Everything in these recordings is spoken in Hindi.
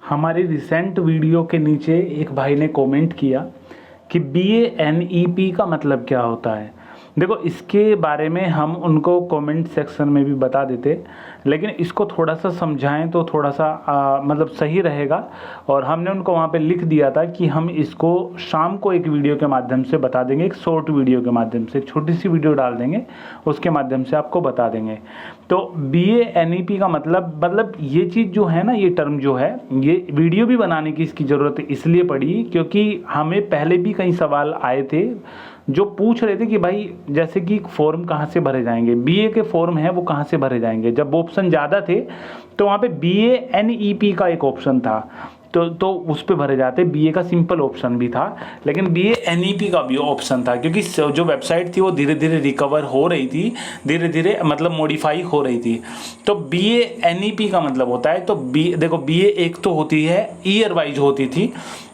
हमारी रिसेंट वीडियो के नीचे एक भाई ने कमेंट किया कि BANEP का मतलब क्या होता है। देखो, इसके बारे में हम उनको कमेंट सेक्शन में भी बता देते, लेकिन इसको थोड़ा सा समझाएं तो थोड़ा सा मतलब सही रहेगा। और हमने उनको वहाँ पे लिख दिया था कि हम इसको शाम को एक वीडियो के माध्यम से बता देंगे, एक शॉर्ट वीडियो के माध्यम से, एक छोटी सी वीडियो डाल देंगे, उसके माध्यम से आपको बता देंगे। तो BANEP का मतलब ये चीज़ जो है ना, ये टर्म जो है, ये वीडियो भी बनाने की इसकी ज़रूरत इसलिए पड़ी क्योंकि हमें पहले भी कई सवाल आए थे जो पूछ रहे थे कि भाई जैसे कि फॉर्म कहाँ से भरे जाएंगे, BA के फॉर्म है वो कहाँ से भरे जाएंगे। जब ऑप्शन ज़्यादा थे तो वहाँ पे BANEP का एक ऑप्शन था, तो उस पे भरे जाते। BA का सिंपल ऑप्शन भी था, लेकिन BANEP का भी ऑप्शन था, क्योंकि जो वेबसाइट थी वो धीरे धीरे रिकवर हो रही थी, धीरे धीरे मतलब मॉडिफाई हो रही थी। तो BANEP का मतलब होता है, तो देखो BA एक तो होती है ईयर वाइज होती थी,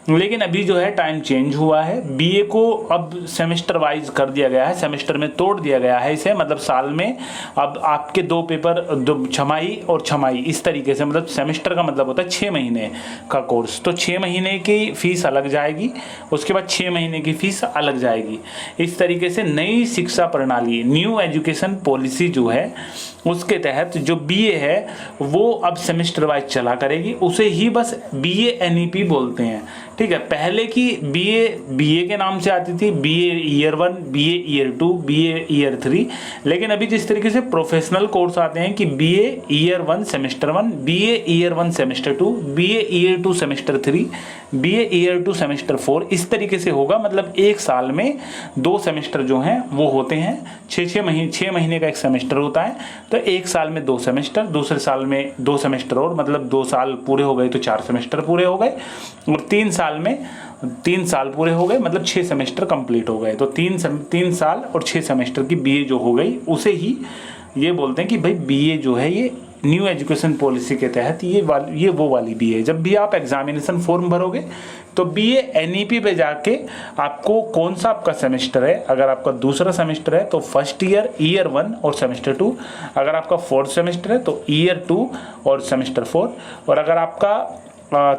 लेकिन अभी जो है टाइम चेंज हुआ है। BA को अब सेमेस्टर वाइज कर दिया गया है, सेमेस्टर में तोड़ दिया गया है इसे, मतलब साल में अब आपके 2 पेपर, 2 छमाही और छमाही, इस तरीके से। मतलब सेमेस्टर का मतलब होता है 6 महीने का कोर्स, तो 6 महीने की फीस अलग जाएगी, उसके बाद 6 महीने की फीस अलग जाएगी। इस तरीके से नई शिक्षा प्रणाली, न्यू एजुकेशन पॉलिसी जो है, उसके तहत जो BA है वो अब सेमेस्टर वाइज चला करेगी, उसे ही बस BANEP बोलते हैं। ठीक है, पहले की BA के नाम से आती थी, BA year 1, BA year 2, BA year 3, लेकिन अभी जिस तरीके से प्रोफेशनल कोर्स आते हैं कि BA year 1 semester 1, BA year 1 semester 2, BA year 2 semester 3, BA year 2 semester 4, इस तरीके से होगा। मतलब एक साल में 2 सेमेस्टर जो हैं वो होते हैं, 6 महीने का एक सेमेस्टर होता है, तो एक साल में 2 सेमेस्टर, दूसरे साल में 2 सेमेस्टर, और मतलब 2 साल पूरे हो गए तो 4 सेमेस्टर पूरे हो गए, और 3 साल में 3 साल पूरे हो गए, मतलब 6 सेमेस्टर कंप्लीट हो गए। तो 3 साल और 6 सेमेस्टर की BA जो हो गई, उसे ही ये बोलते हैं कि भाई BA जो है ये न्यू एजुकेशन पॉलिसी के तहत ये वो वाली BA है। जब भी आप एग्जामिनेशन फॉर्म भरोगे तो BANEP पे जाके आपको कौन सा आपका सेमेस्टर है, अगर आपका दूसरा सेमेस्टर है तो फर्स्ट ईयर 1 और सेमेस्टर 2, अगर आपका 4th सेमेस्टर है तो ईयर 2 और सेमेस्टर 4, और अगर आपका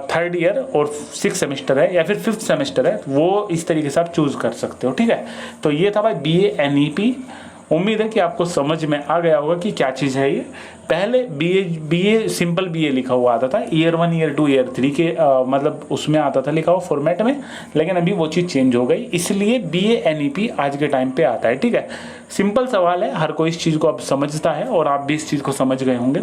3rd ईयर और 6th सेमेस्टर है या फिर 5th सेमेस्टर है, वो इस तरीके से आप चूज कर सकते हो। ठीक है, तो ये था भाई BANEP। उम्मीद है कि आपको समझ में आ गया होगा कि क्या चीज़ है ये। पहले BA सिंपल BA लिखा हुआ आता था, ईयर 1, ईयर 2, ईयर 3 के मतलब उसमें आता था लिखा हुआ फॉर्मेट में, लेकिन अभी वो चीज़ चेंज हो गई, इसलिए BANEP आज के टाइम पे आता है। ठीक है, सिंपल सवाल है, हर कोई इस चीज़ को अब समझता है और आप भी इस चीज़ को समझ गए होंगे।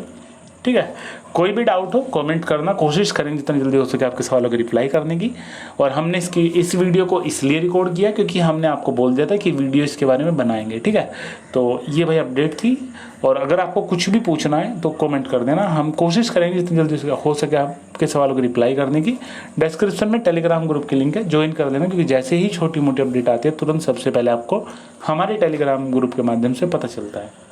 ठीक है, कोई भी डाउट हो कमेंट करना, कोशिश करेंगे जितना जल्दी हो सके आपके सवालों की रिप्लाई करने की। और हमने इस वीडियो को इसलिए रिकॉर्ड किया क्योंकि हमने आपको बोल दिया था कि वीडियो इसके बारे में बनाएंगे। ठीक है, तो ये भाई अपडेट थी, और अगर आपको कुछ भी पूछना है तो कमेंट कर देना, हम कोशिश करेंगे जितनी जल्दी हो सके आपके सवालों की रिप्लाई करने की। डिस्क्रिप्शन में टेलीग्राम ग्रुप की लिंक है, ज्वाइन कर देना, क्योंकि जैसे ही छोटी मोटी अपडेट आती है तुरंत सबसे पहले आपको हमारे टेलीग्राम ग्रुप के माध्यम से पता चलता है।